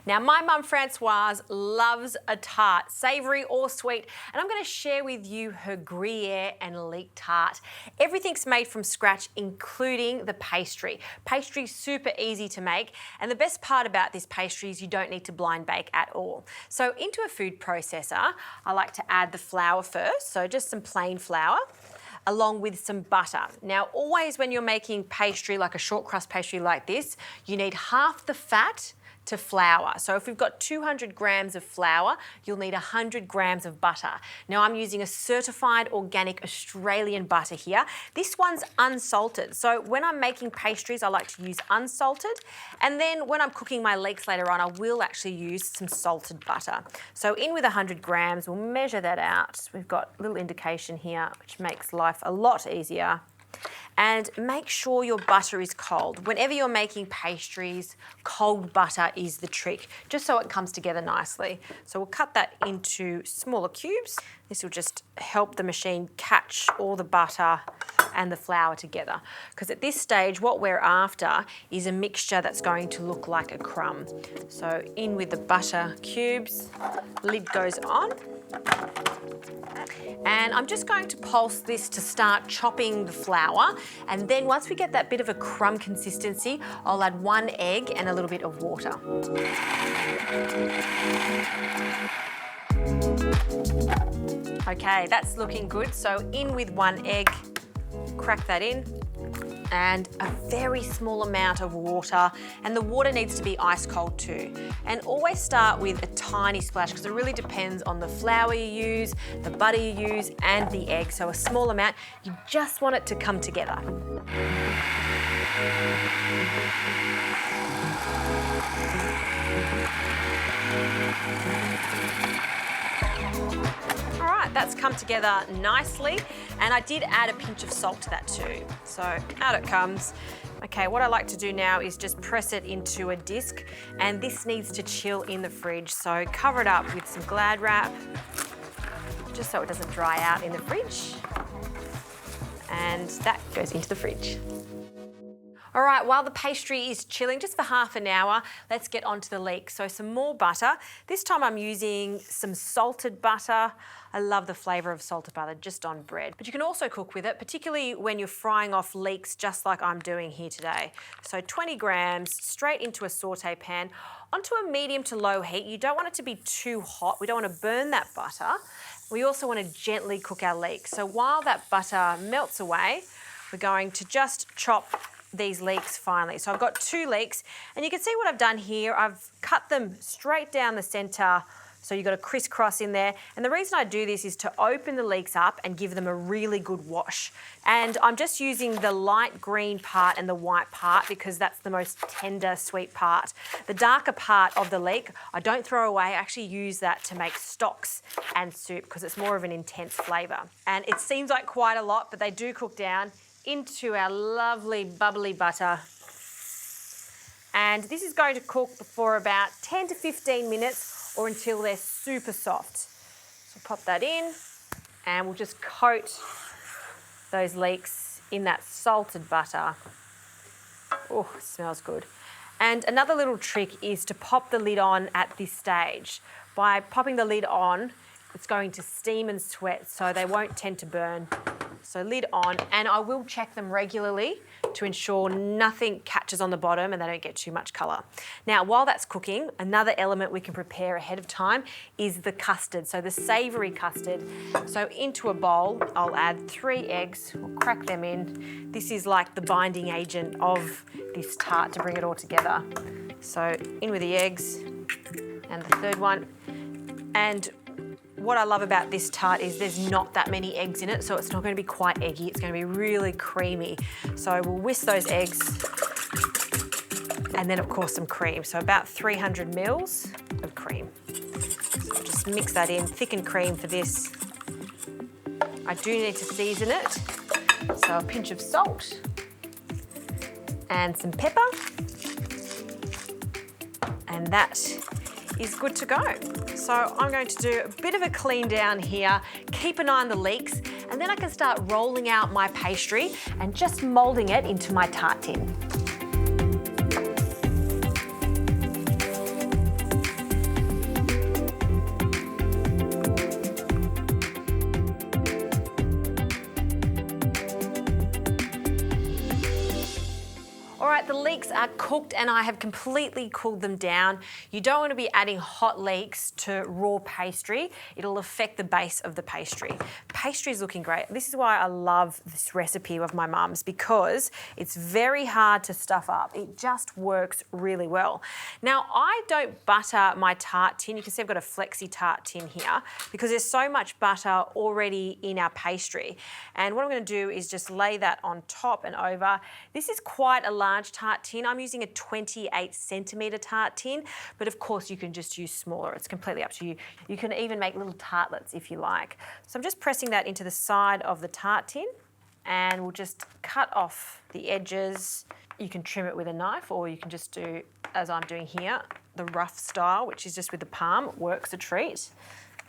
Now, my mum Francoise loves a tart, savoury or sweet, and I'm going to share with you her Gruyere and Leek Tart. Everything's made from scratch, including the pastry. Pastry's super easy to make, and the best part about this pastry is you don't need to blind bake at all. So into a food processor, I like to add the flour first, so just some plain flour, along with some butter. Now, always when you're making pastry, like a short crust pastry like this, you need half the fat to flour. So if we've got 200 grams of flour, you'll need 100 grams of butter. Now I'm using a certified organic Australian butter here. This one's unsalted. So when I'm making pastries, I like to use unsalted. And then when I'm cooking my leeks later on, I will actually use some salted butter. So in with 100 grams, we'll measure that out. We've got a little indication here, which makes life a lot easier. And make sure your butter is cold. Whenever you're making pastries, cold butter is the trick, just so it comes together nicely. So we'll cut that into smaller cubes. This will just help the machine catch all the butter and the flour together. Because at this stage, what we're after is a mixture that's going to look like a crumb. So in with the butter cubes, lid goes on. And I'm just going to pulse this to start chopping the flour. And then once we get that bit of a crumb consistency, I'll add 1 egg and a little bit of water. Okay, that's looking good. So in with 1 egg, crack that in, and a very small amount of water, and the water needs to be ice cold too. And always start with a tiny splash because it really depends on the flour you use, the butter you use, and the egg. So a small amount, you just want it to come together. All right, that's come together nicely, and I did add a pinch of salt to that too. So out it comes. Okay, what I like to do now is just press it into a disc, and this needs to chill in the fridge. So cover it up with some Glad wrap, just so it doesn't dry out in the fridge. And that goes into the fridge. All right, while the pastry is chilling just for half an hour, let's get onto the leeks. So some more butter. This time I'm using some salted butter. I love the flavour of salted butter just on bread. But you can also cook with it, particularly when you're frying off leeks just like I'm doing here today. So 20 grams straight into a saute pan onto a medium to low heat. You don't want it to be too hot. We don't want to burn that butter. We also want to gently cook our leeks. So while that butter melts away, we're going to just chop these leeks finely. So I've got 2 leeks, and you can see what I've done here. I've cut them straight down the centre, so you've got a crisscross in there. And the reason I do this is to open the leeks up and give them a really good wash. And I'm just using the light green part and the white part because that's the most tender, sweet part. The darker part of the leek, I don't throw away. I actually use that to make stocks and soup because it's more of an intense flavour. And it seems like quite a lot, but they do cook down into our lovely bubbly butter. And this is going to cook for about 10 to 15 minutes or until they're super soft. So pop that in, and we'll just coat those leeks in that salted butter. Oh, it smells good. And another little trick is to pop the lid on at this stage. By popping the lid on, it's going to steam and sweat, so they won't tend to burn. So lid on, and I will check them regularly to ensure nothing catches on the bottom and they don't get too much colour. Now, while that's cooking, another element we can prepare ahead of time is the custard, so the savoury custard. So into a bowl, I'll add 3 eggs, we'll crack them in. This is like the binding agent of this tart to bring it all together. So in with the eggs and the third one. And what I love about this tart is there's not that many eggs in it, so it's not going to be quite eggy. It's going to be really creamy. So we'll whisk those eggs, and then of course some cream. So about 300 mils of cream. So I'll just mix that in, thickened cream for this. I do need to season it. So a pinch of salt and some pepper. And that is good to go. So I'm going to do a bit of a clean down here, keep an eye on the leeks, and then I can start rolling out my pastry and just moulding it into my tart tin. leeks are cooked and I have completely cooled them down. You don't want to be adding hot leeks to raw pastry. It'll affect the base of the pastry. Pastry is looking great. This is why I love this recipe of my mum's, because it's very hard to stuff up. It just works really well. Now, I don't butter my tart tin. You can see I've got a flexi tart tin here because there's so much butter already in our pastry. And what I'm going to do is just lay that on top and over. This is quite a large tart tin. I'm using a 28 centimetre tart tin, but of course you can just use smaller. It's completely up to you. You can even make little tartlets if you like. So I'm just pressing that into the side of the tart tin, and we'll just cut off the edges. You can trim it with a knife, or you can just do, as I'm doing here, the rough style, which is just with the palm. Works a treat.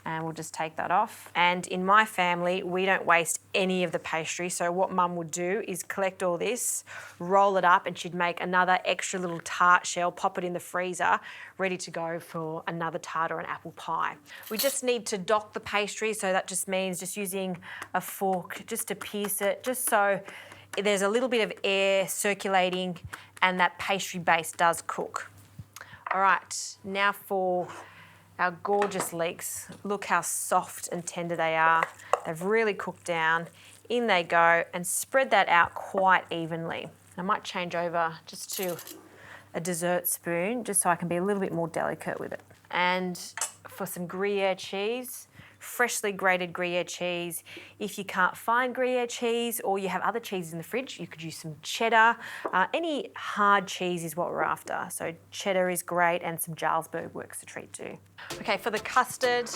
And we'll just take that off. And in my family, we don't waste any of the pastry. So what Mum would do is collect all this, roll it up, and she'd make another extra little tart shell, pop it in the freezer, ready to go for another tart or an apple pie. We just need to dock the pastry. So that just means just using a fork just to pierce it, just so there's a little bit of air circulating and that pastry base does cook. All right, now for our gorgeous leeks. Look how soft and tender they are. They've really cooked down. In they go, and spread that out quite evenly. I might change over just to a dessert spoon, just so I can be a little bit more delicate with it. And for some Gruyere cheese, freshly grated Gruyere cheese. If you can't find Gruyere cheese, or you have other cheeses in the fridge, you could use some cheddar. Any hard cheese is what we're after. So cheddar is great, and some Jarlsberg works a treat too. Okay, for the custard,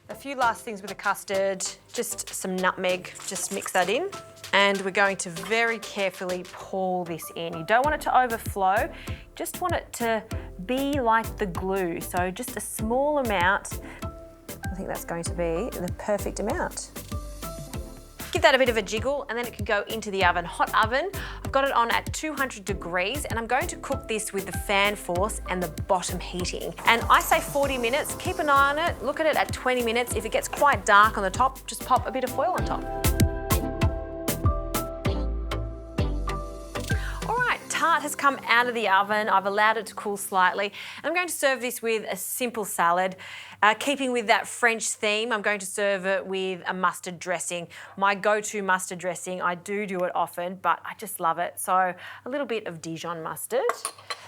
a few last things with the custard. Just some nutmeg, just mix that in. And we're going to very carefully pour this in. You don't want it to overflow, just want it to be like the glue. So just a small amount. I think that's going to be the perfect amount. Give that a bit of a jiggle, and then it can go into the oven, hot oven. I've got it on at 200 degrees, and I'm going to cook this with the fan force and the bottom heating. And I say 40 minutes, keep an eye on it, look at it at 20 minutes. If it gets quite dark on the top, just pop a bit of foil on top. Tart has come out of the oven. I've allowed it to cool slightly. I'm going to serve this with a simple salad. Keeping with that French theme, I'm going to serve it with a mustard dressing. My go-to mustard dressing. I do it often, but I just love it. So a little bit of Dijon mustard,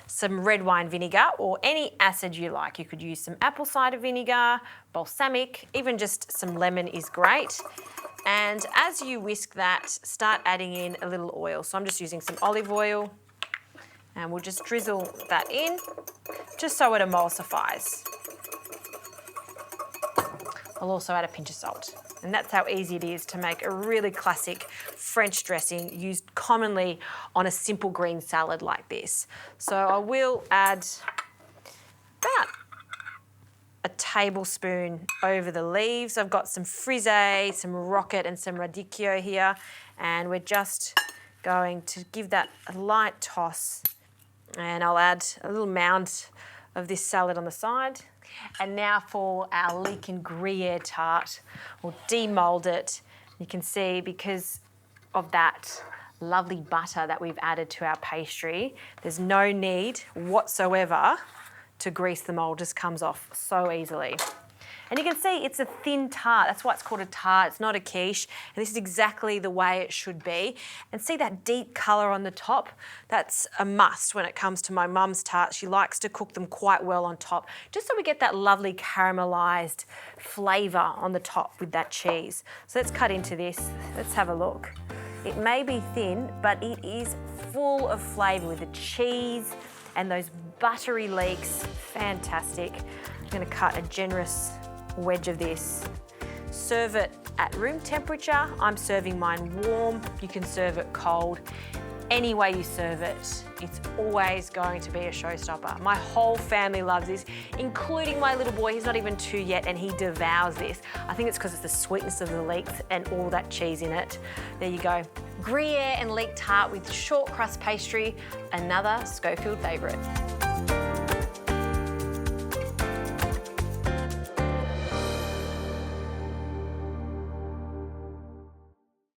some red wine vinegar, or any acid you like. You could use some apple cider vinegar, balsamic, even just some lemon is great. And as you whisk that, start adding in a little oil. So I'm just using some olive oil, and we'll just drizzle that in, just so it emulsifies. I'll also add a pinch of salt. And that's how easy it is to make a really classic French dressing used commonly on a simple green salad like this. So I will add about a tablespoon over the leaves. I've got some frisée, some rocket, and some radicchio here. And we're just going to give that a light toss. And I'll add a little mound of this salad on the side. And now for our leek and Gruyere tart. We'll demold it. You can see, because of that lovely butter that we've added to our pastry, there's no need whatsoever to grease the mold. Just comes off so easily. And you can see it's a thin tart. That's why it's called a tart. It's not a quiche. And this is exactly the way it should be. And see that deep colour on the top? That's a must when it comes to my mum's tarts. She likes to cook them quite well on top, just so we get that lovely caramelised flavour on the top with that cheese. So let's cut into this. Let's have a look. It may be thin, but it is full of flavour with the cheese and those buttery leeks. Fantastic. I'm going to cut a generous wedge of this. Serve it at room temperature. I'm serving mine warm. You can serve it cold. Any way you serve it, it's always going to be a showstopper. My whole family loves this, including my little boy. He's not even 2 yet, and he devours this. I think it's because it's the sweetness of the leeks and all that cheese in it. There you go. Gruyere and leek tart with short crust pastry, another Schofield favourite.